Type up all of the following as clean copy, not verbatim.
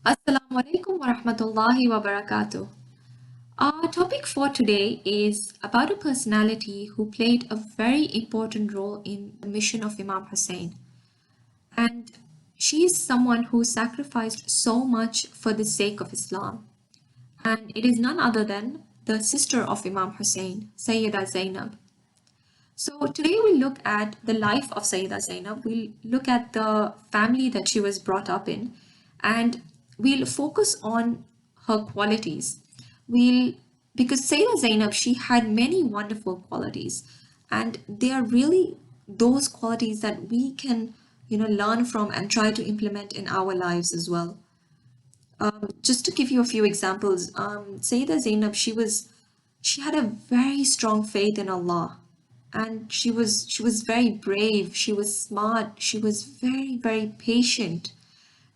Assalamu alaikum wa rahmatullahi wa barakatuh. Our topic for today is about a personality who played a very important role in the mission of Imam Hussein. And she is someone who sacrificed so much for the sake of Islam. And it is none other than the sister of Imam Hussein, Sayyidah Zaynab. So today we'll look at the life of Sayyidah Zainab. We'll look at the family that she was brought up in, and we'll focus on her qualities. We'll because Sayyidah Zainab, she had many wonderful qualities, and they are really those qualities that we can, learn from and try to implement in our lives as well. Just to give you a few examples, Sayyidah Zainab, she had a very strong faith in Allah, and she was very brave, she was smart, she was very patient,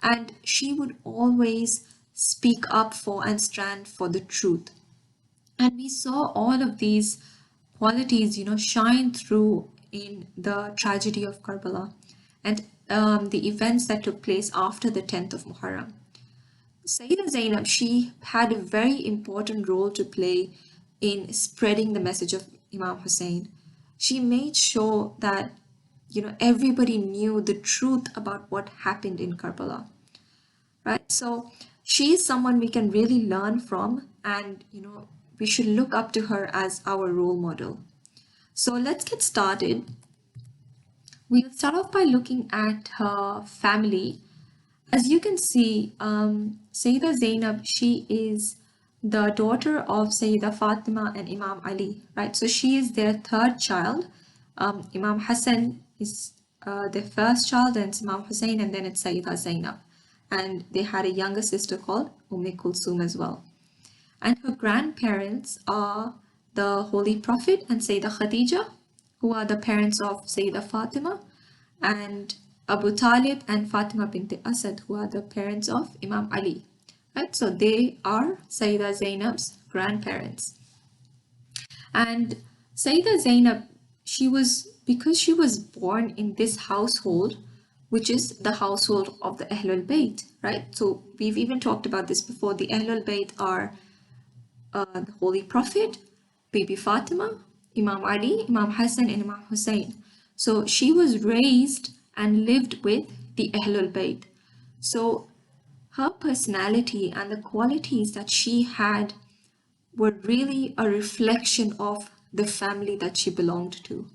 and she would always speak up for and stand for the truth. And we saw all of these qualities, shine through in the tragedy of Karbala and the events that took place after the 10th of Muharram. Sayyidah Zainab, she had a very important role to play in spreading the message of Imam Hussein. She made sure that everybody knew the truth about what happened in Karbala, right? So she is someone we can really learn from, and we should look up to her as our role model. So let's get started. We'll start off by looking at her family. As you can see, Sayyidah Zainab, she is the daughter of Sayyidah Fatima and Imam Ali, right? So she is their third child. Imam Hassan is their first child, then it's Imam Hussein, and then it's Sayyidah Zainab. And they had a younger sister called Kulsum as well. And her grandparents are the Holy Prophet and Sayyidah Khadija, who are the parents of Sayyidah Fatima, and Abu Talib and Fatima bint Asad, who are the parents of Imam Ali. Right? So they are Sayyidah Zainab's grandparents. And Sayyidah Zainab, because she was born in this household, which is the household of the Ahlul Bayt, right? So we've even talked about this before. The Ahlul Bayt are the Holy Prophet, Baby Fatima, Imam Ali, Imam Hassan, and Imam Hussein. So she was raised and lived with the Ahlul Bayt. So her personality and the qualities that she had were really a reflection of the family that she belonged to.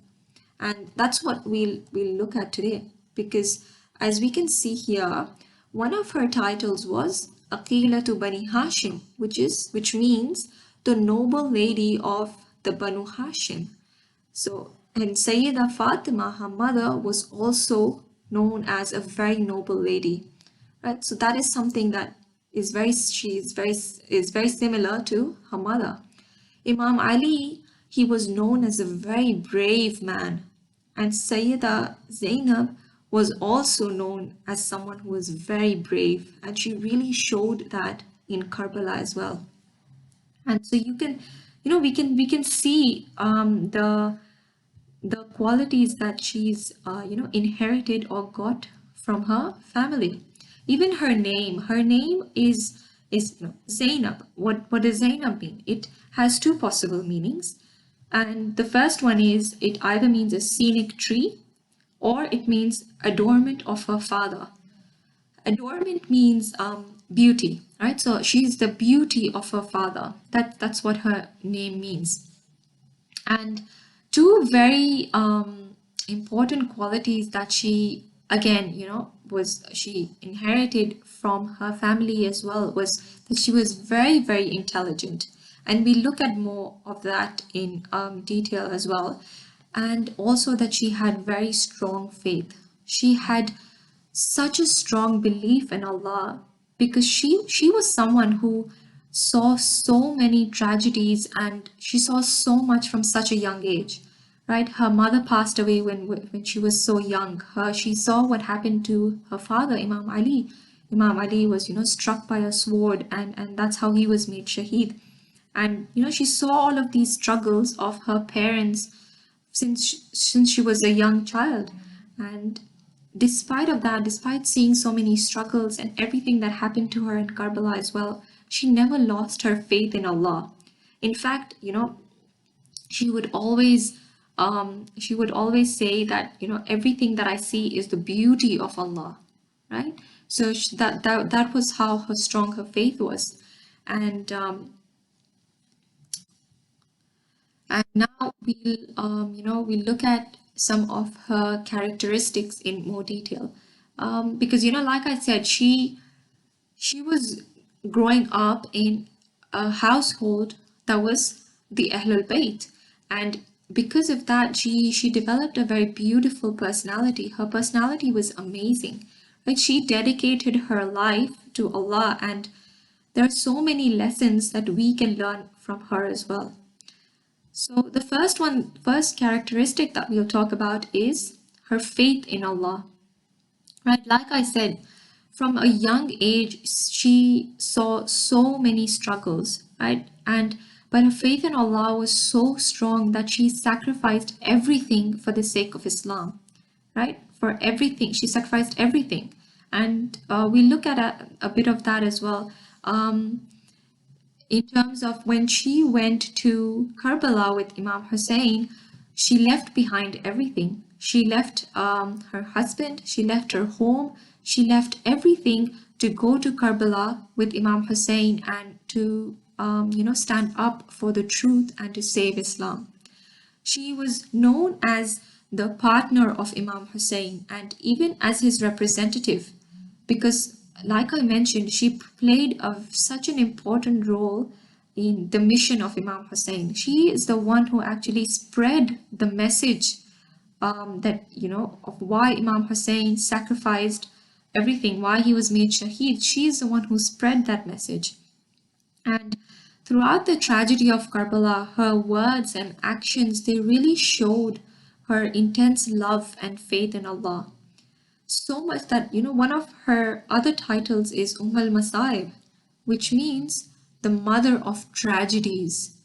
And that's what we'll look at today, because as we can see here, one of her titles was Aqilatu Bani Hashim, which means the noble lady of the Banu Hashim. So, and Sayyidah Fatima, her mother, was also known as a very noble lady, right? So that is something that is very similar to her mother. Imam Ali, he was known as a very brave man, and Sayyidah Zainab was also known as someone who was very brave, and she really showed that in Karbala as well. And so we can see the qualities that she's inherited or got from her family. Even her name is Zainab. What does Zainab mean? It has two possible meanings, and the first one is it either means a scenic tree or it means adornment of her father. Adornment means beauty, right? So she's the beauty of her father. That's what her name means. And two very important qualities that she, again, she inherited from her family as well, was that she was very intelligent. And we look at more of that in detail as well. And also that she had very strong faith. She had such a strong belief in Allah, because she was someone who saw so many tragedies, and she saw so much from such a young age, right? Her mother passed away when she was so young. She saw what happened to her father, Imam Ali. Imam Ali was struck by a sword, and that's how he was made shaheed. And she saw all of these struggles of her parents since she was a young child. And despite of that, despite seeing so many struggles and everything that happened to her in Karbala as well, she never lost her faith in Allah. In fact, she would always say that, everything that I see is the beauty of Allah, right? So that was how strong her faith was. And now we'll look at some of her characteristics in more detail, because like I said, she was growing up in a household that was the Ahlul Bayt, and because of that, she developed a very beautiful personality. Her personality was amazing, right? She dedicated her life to Allah, and there are so many lessons that we can learn from her as well. So the first characteristic that we'll talk about is her faith in Allah. Right, like I said, from a young age, she saw so many struggles, right? But her faith in Allah was so strong that she sacrificed everything for the sake of Islam, right? For everything, she sacrificed everything. And we look at a bit of that as well. In terms of when she went to Karbala with Imam Hussein, she left behind everything. She left her husband, she left her home, she left everything to go to Karbala with Imam Hussein and to stand up for the truth and to save Islam. She was known as the partner of Imam Hussein and even as his representative, because like I mentioned, she played such an important role in the mission of Imam Hussein. She is the one who actually spread the message of why Imam Hussein sacrificed everything, why he was made Shaheed. She is the one who spread that message. And throughout the tragedy of Karbala, her words and actions, they really showed her intense love and faith in Allah. So much that, one of her other titles is al-Masaib, which means the mother of tragedies.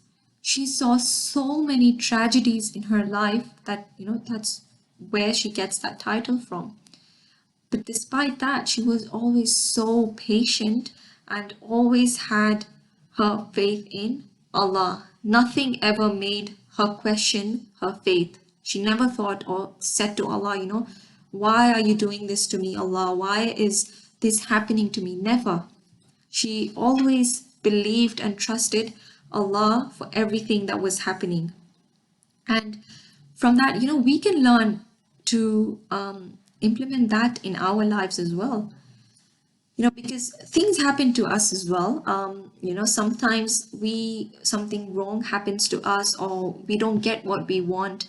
She saw so many tragedies in her life that, that's where she gets that title from. But despite that, she was always so patient and always had her faith in Allah. Nothing ever made her question her faith. She never thought or said to Allah, why are you doing this to me, Allah? Why is this happening to me? Never. She always believed and trusted Allah for everything that was happening. And from that, we can learn to implement that in our lives as well. Because things happen to us as well. Sometimes something wrong happens to us, or we don't get what we want.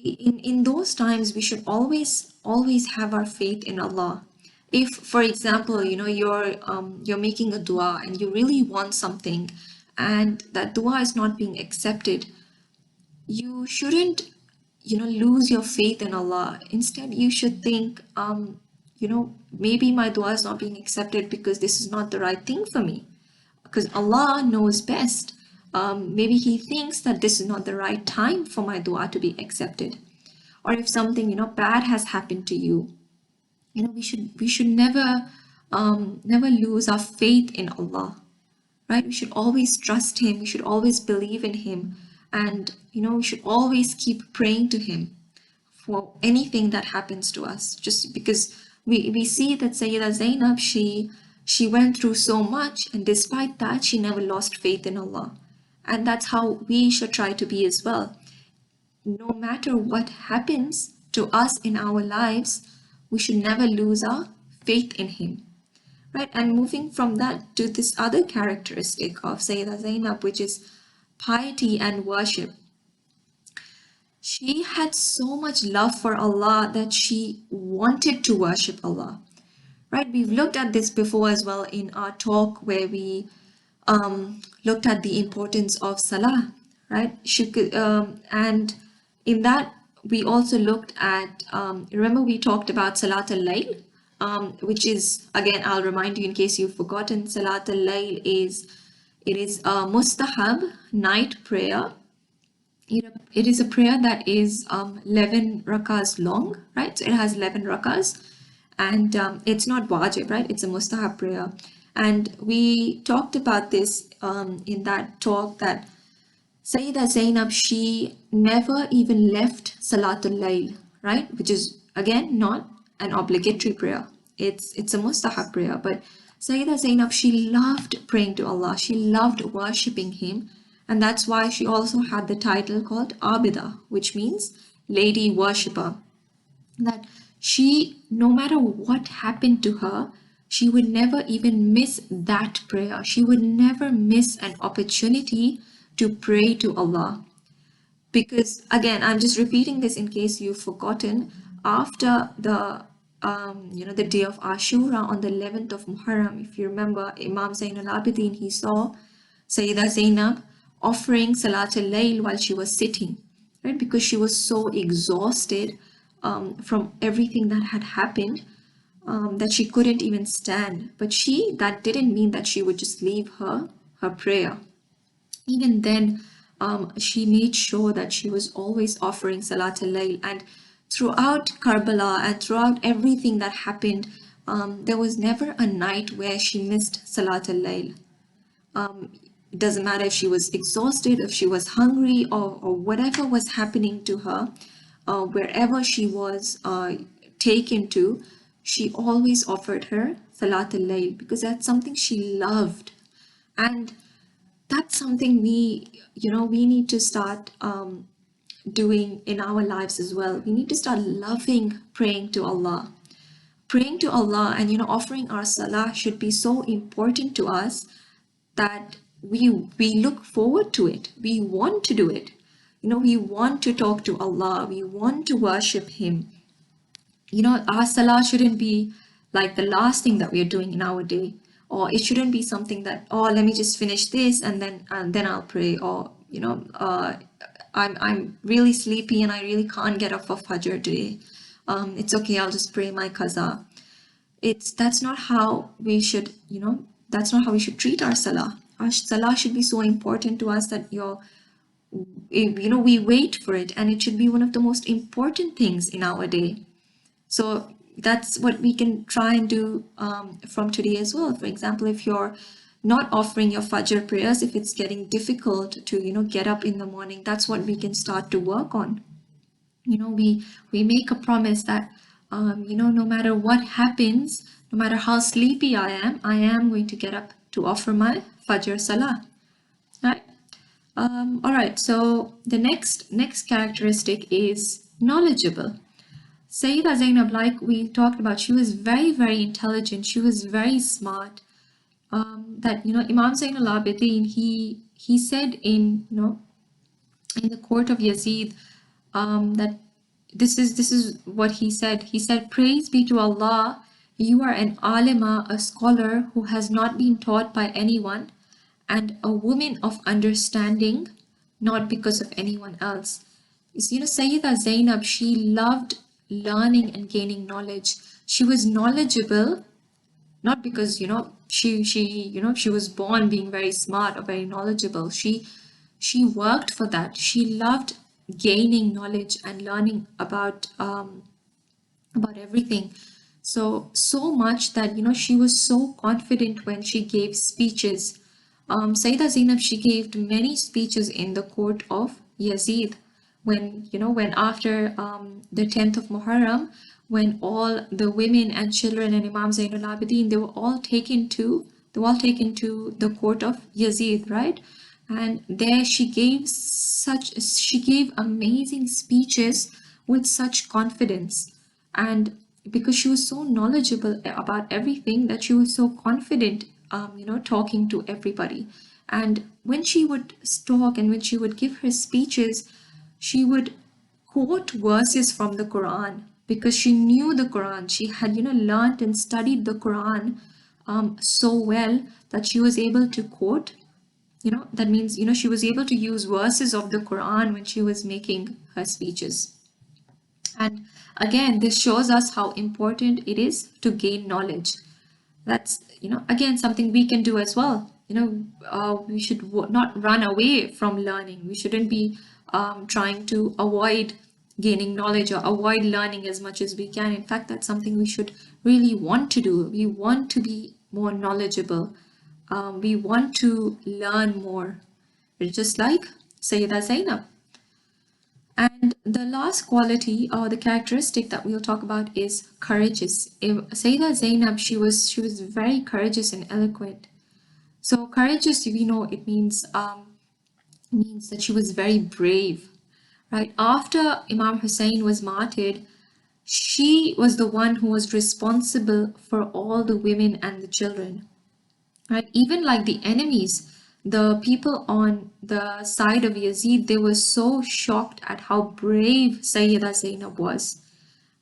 In those times, we should always have our faith in Allah. If, for example, you're making a dua and you really want something, and that dua is not being accepted, you shouldn't lose your faith in Allah. Instead, you should think, maybe my dua is not being accepted because this is not the right thing for me, because Allah knows best. Maybe he thinks that this is not the right time for my dua to be accepted. Or if something bad has happened to you, we should never lose our faith in Allah, right? We should always trust him, we should always believe in him, and we should always keep praying to him for anything that happens to us. Just because we see that Sayyidah Zaynab, she went through so much, and despite that, she never lost faith in Allah. And that's how we should try to be as well. No matter what happens to us in our lives, we should never lose our faith in him. Right? And moving from that to this other characteristic of Sayyidah Zaynab, which is piety and worship. She had so much love for Allah that she wanted to worship Allah. Right? We've looked at this before as well in our talk where we looked at the importance of Salah, right? And in that, we also looked at, remember we talked about Salat al-Layl, which is, again, I'll remind you in case you've forgotten, Salat al-Layl is a mustahab night prayer it is a prayer that is 11 rakas long, right? So it has 11 rakas, and it's not wajib, right? It's a mustahab prayer. And we talked about this in that talk that Sayyidah Zaynab, she never even left Salatul Layl, right? Which is again not an obligatory prayer. It's a mustahab prayer. But Sayyidah Zaynab, she loved praying to Allah. She loved worshipping Him. And that's why she also had the title called Abida, which means lady worshipper. That she, no matter what happened to her, she would never even miss that prayer. She would never miss an opportunity to pray to Allah. Because again, I'm just repeating this in case you've forgotten. After the day of Ashura on the 11th of Muharram, if you remember, Imam Zain al-Abidin, he saw Sayyidah Zaynab offering Salat al-Layl while she was sitting, right? Because she was so exhausted from everything that had happened, that she couldn't even stand. But that didn't mean that she would just leave her prayer. Even then, she made sure that she was always offering Salat al-Layl. And throughout Karbala and throughout everything that happened, there was never a night where she missed Salat al-Layl. It doesn't matter if she was exhausted, if she was hungry, or whatever was happening to her, wherever she was taken to, she always offered her Salat al-Layl because that's something she loved. And that's something we need to start doing in our lives as well. We need to start loving praying to Allah. Praying to Allah and offering our salah should be so important to us that we look forward to it. We want to do it. We want to talk to Allah. We want to worship Him. Our salah shouldn't be like the last thing that we are doing in our day, or it shouldn't be something that, oh, let me just finish this and then I'll pray, or I'm really sleepy and I really can't get up for Fajr today. It's okay, I'll just pray my qaza. That's not how we should, that's not how we should treat our salah. Our salah should be so important to us that we wait for it, and it should be one of the most important things in our day. So that's what we can try and do from today as well. For example, if you're not offering your Fajr prayers, if it's getting difficult to get up in the morning, that's what we can start to work on. We make a promise that no matter what happens, no matter how sleepy I am going to get up to offer my Fajr Salah. Right? All right. So the next characteristic is knowledgeable. Sayyidah Zaynab, like we talked about, she was very, very intelligent. She was very smart. That Imam Zain al-Abidin, he said in the court of Yazid, that this is what he said. He said, "Praise be to Allah, you are an alima, a scholar who has not been taught by anyone, and a woman of understanding, not because of anyone else." Sayyidah Zaynab, she loved learning and gaining knowledge. She was knowledgeable, not because she was born being very smart or very knowledgeable. She worked for that. She loved gaining knowledge and learning about everything. So much that she was so confident when she gave speeches. Sayyidah Zainab, she gave many speeches in the court of Yazid when after the 10th of Muharram, when all the women and children and Imam Zainul Abidin, they were all taken to the court of Yazid, right? And there she gave amazing speeches with such confidence, and because she was so knowledgeable about everything, that she was so confident talking to everybody. And when she would talk and when she would give her speeches, she would quote verses from the Quran because she knew the Quran. She had learned and studied the Quran so well that she was able to quote. That means she was able to use verses of the Quran when she was making her speeches. And again, this shows us how important it is to gain knowledge. That's again something we can do as well. We should not run away from learning. We shouldn't be trying to avoid gaining knowledge or avoid learning as much as we can. In fact, that's something we should really want to do. We want to be more knowledgeable. We want to learn more, just like Sayyidah Zaynab. And the last quality or the characteristic that we'll talk about is courageous. Sayyidah Zaynab, she was very courageous and eloquent. So courageous, it means that she was very brave, right? After Imam Hussein was martyred, she was the one who was responsible for all the women and the children, right? Even like the enemies, the people on the side of Yazid, they were so shocked at how brave Sayyidah Zainab was.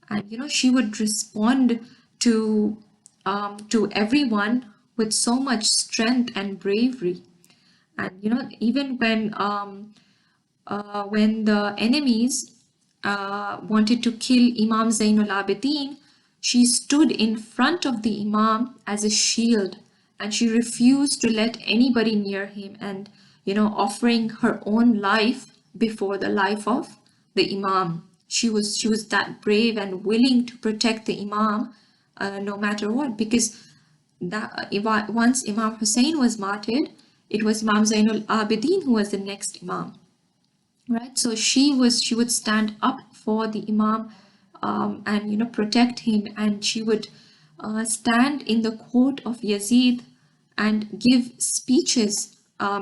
And she would respond to everyone with so much strength and bravery. And even when the enemies wanted to kill Imam Zainul Abidin, she stood in front of the Imam as a shield, and she refused to let anybody near him, and offering her own life before the life of the Imam. She was that brave and willing to protect the Imam no matter what, because once Imam Hussein was martyred, it was Imam Zainul Abidin who was the next Imam, right? So she would stand up for the Imam, and protect him, and she would stand in the court of Yazid and give speeches.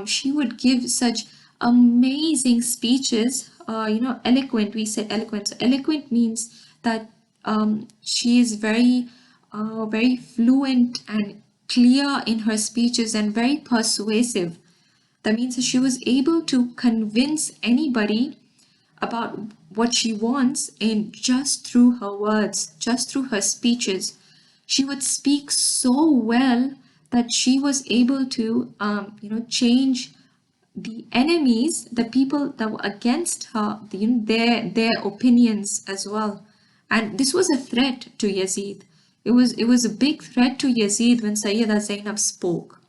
She would give such amazing speeches, eloquent. We say eloquent. So eloquent means that she is very fluent and clear in her speeches and very persuasive. That means that she was able to convince anybody about what she wants in just through her words, just through her speeches. She would speak so well that she was able to, change the enemies, the people that were against her, their opinions as well. And this was a threat to Yazid. It was a big threat to Yazid when Sayyidah Zainab spoke,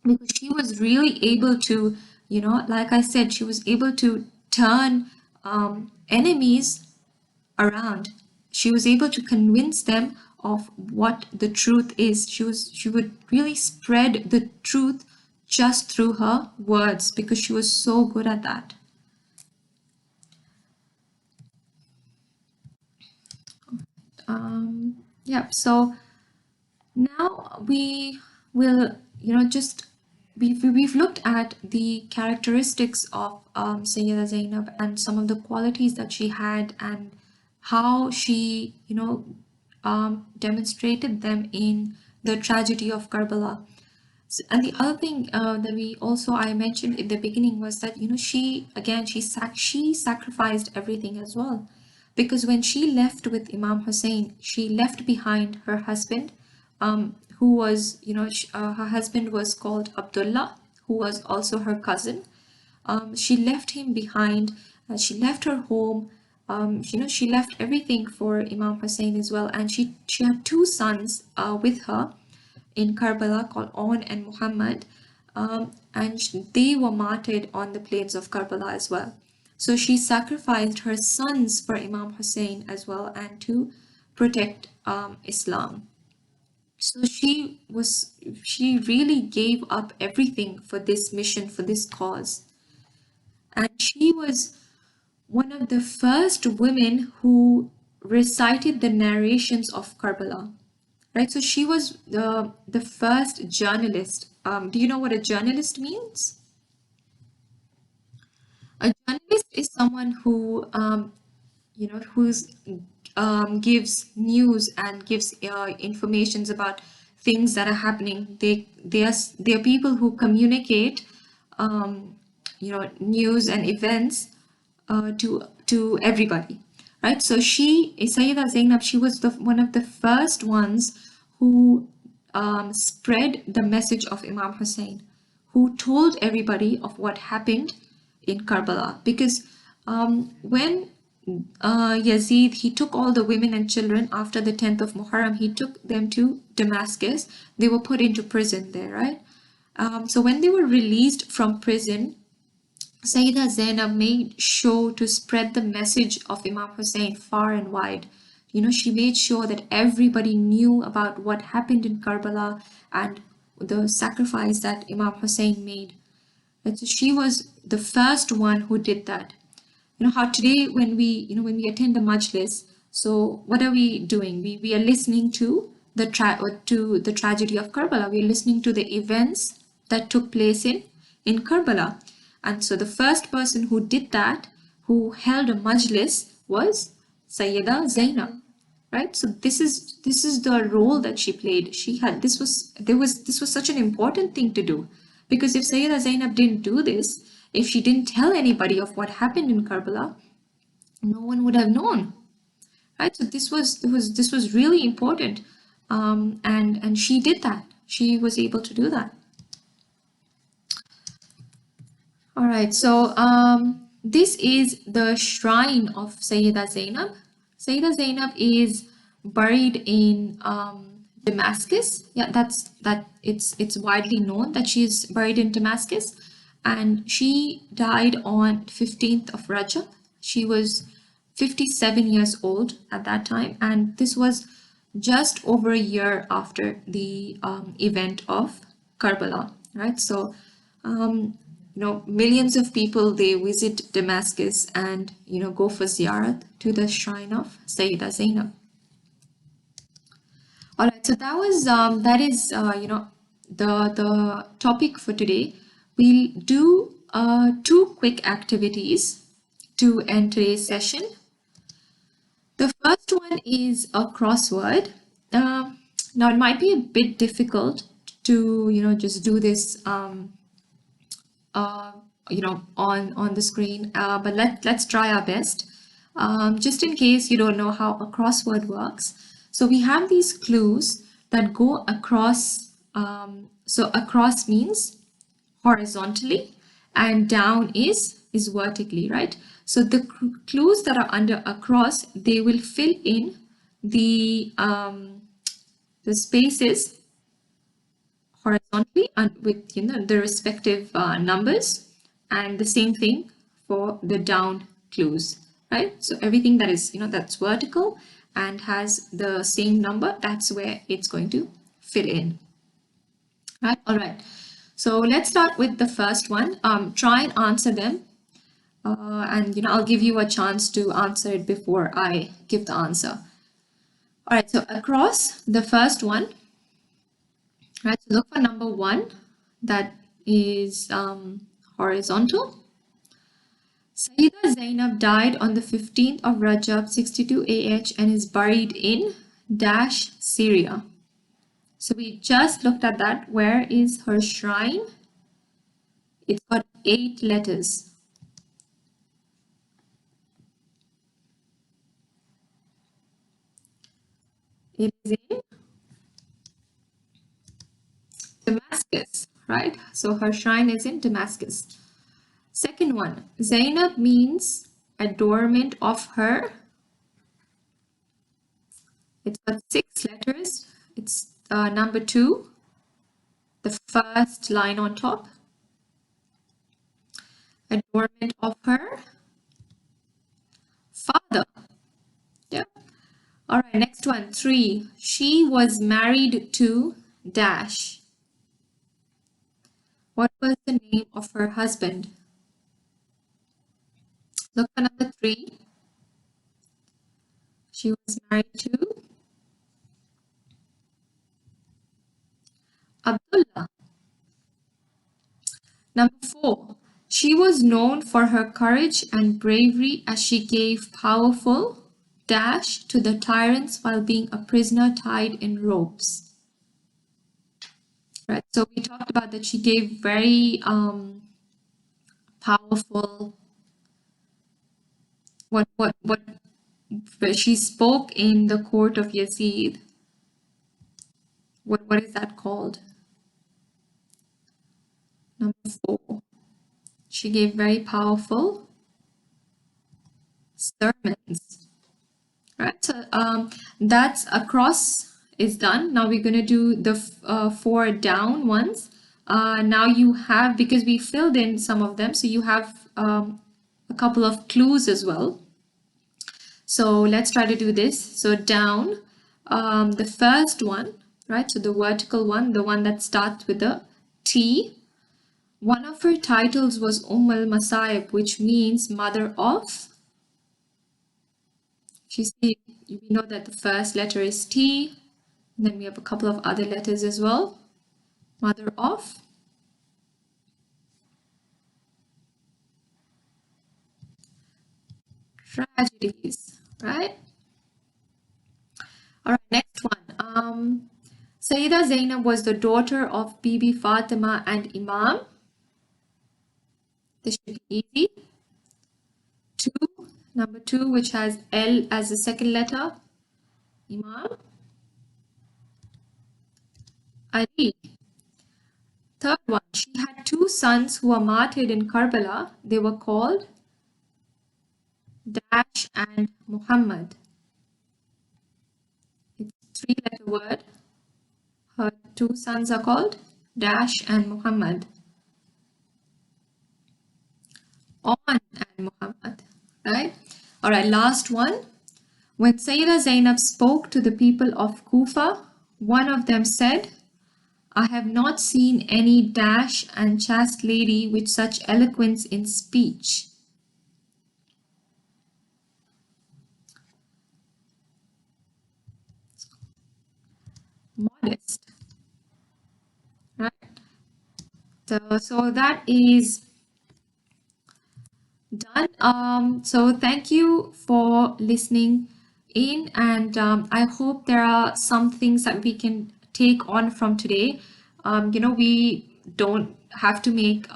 because she was really able to, like I said, she was able to turn enemies around. She was able to convince them of what the truth is. She would really spread the truth just through her words, because she was so good at that. Yeah, so now we will, just we've looked at the characteristics of Sayyidah Zainab and some of the qualities that she had, and how she, demonstrated them in the tragedy of Karbala. And the other thing that I mentioned in the beginning was that she sacrificed everything as well, because when she left with Imam Hussein, she left behind her husband, who was her husband was called Abdullah, who was also her cousin. She left him behind. She left her home. She left everything for Imam Hussein as well, and she had two sons with her in Karbala called On and Muhammad, and they were martyred on the plains of Karbala as well. So she sacrificed her sons for Imam Hussein as well, and to protect Islam. So she really gave up everything for this mission, for this cause. And she was one of the first women who recited the narrations of Karbala. Right, so she was the first journalist. Do you know what a journalist means? A journalist is someone who gives news and gives informations about things that are happening. They are people who communicate news and events to everybody. Right, so Sayyidah Zainab, she was one of the first ones who spread the message of Imam Hussein, who told everybody of what happened in Karbala. Because when Yazid, he took all the women and children after the 10th of Muharram, he took them to Damascus. They were put into prison there, right? So when they were released from prison, Sayyidah Zainab made sure to spread the message of Imam Hussein far and wide. She made sure that everybody knew about what happened in Karbala and the sacrifice that Imam Hussein made. And so she was the first one who did that. How today when we attend the majlis, so what are we doing? We are listening to the tragedy of Karbala. We are listening to the events that took place in Karbala. And so the first person who did that, who held a majlis, was Sayyidah Zainab, right? So this is the role that she played. She had this was such an important thing to do, because if Sayyidah Zainab didn't do this, if she didn't tell anybody of what happened in Karbala, no one would have known, right? So this was really important, and she did that. She was able to do that. All right, so this is the shrine of Sayyidah Zainab. Sayyidah Zainab is buried in Damascus. Yeah, it's widely known that she is buried in Damascus, and she died on 15th of Rajab. She was 57 years old at that time, and this was just over a year after the event of Karbala, right? So millions of people, they visit Damascus and go for ziyarat to the shrine of Sayyidah Zainab. All right, so that is the topic for today. We'll do two quick activities to end today's session. The first one is a crossword. Now it might be a bit difficult to just do this on the screen, but let's try our best. Just in case you don't know how a crossword works, so we have these clues that go across. So across means horizontally, and down is vertically, right? So the clues that are under across, they will fill in the spaces horizontally and with the respective numbers, and the same thing for the down clues, right? So everything that is that's vertical and has the same number, that's where it's going to fill in, right? All right, so let's start with the first one. Try and answer them, and I'll give you a chance to answer it before I give the answer. All right, so across, the first one, right, so look for number 1, that is horizontal. Sayyidah Zainab died on the 15th of Rajab 62 AH and is buried in dash Syria. So we just looked at that. Where is her shrine? It's got 8 letters. It is in Damascus, right? So her shrine is in Damascus. Second one, Zainab means adornment of her. It's got 6 letters. It's number 2, the first line on top. Adornment of her father. Yeah. All right, next one, 3. She was married to dash. What was the name of her husband? Look for number 3. She was married to Abdullah. Number 4. She was known for her courage and bravery as she gave powerful dash to the tyrants while being a prisoner tied in ropes. Right. So we talked about that she gave very powerful what she spoke in the court of Yazid. What is that called? Number 4. She gave very powerful sermons. Right, so that's across is done. Now we're going to do the 4 down ones. Now you have, because we filled in some of them, so you have a couple of clues as well. So let's try to do this. So down, the first one, right? So the vertical one, the one that starts with the T. One of her titles was al-Masaib, which means mother of. You see, we know that the first letter is T. And then we have a couple of other letters as well. Mother of. Tragedies, right? All right, next one. Sayyidah Zaynab was the daughter of Bibi Fatima and Imam. This should be easy. Number two, which has L as the second letter. Imam. Ali. Third one, she had two sons who were martyred in Karbala. They were called Dash and Muhammad. It's a three-letter word. Her two sons are called Dash and Muhammad. On and Muhammad, right? All right, last one. When Sayyidah Zaynab spoke to the people of Kufa, one of them said, I have not seen any dash and chaste lady with such eloquence in speech. Modest, right? So that is done. So thank you for listening in, and I hope there are some things that we can take on from today. We don't have to make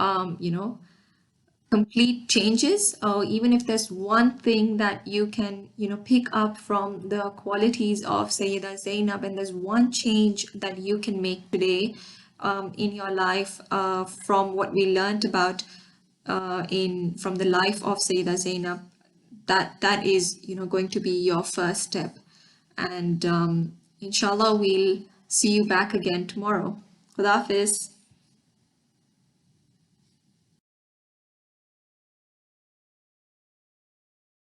complete changes, or even if there's one thing that you can pick up from the qualities of Sayyidah Zaynab, and there's one change that you can make today in your life from what we learned about from the life of Sayyidah Zaynab, that is going to be your first step. And inshallah we'll see you back again tomorrow. Khuda Hafiz.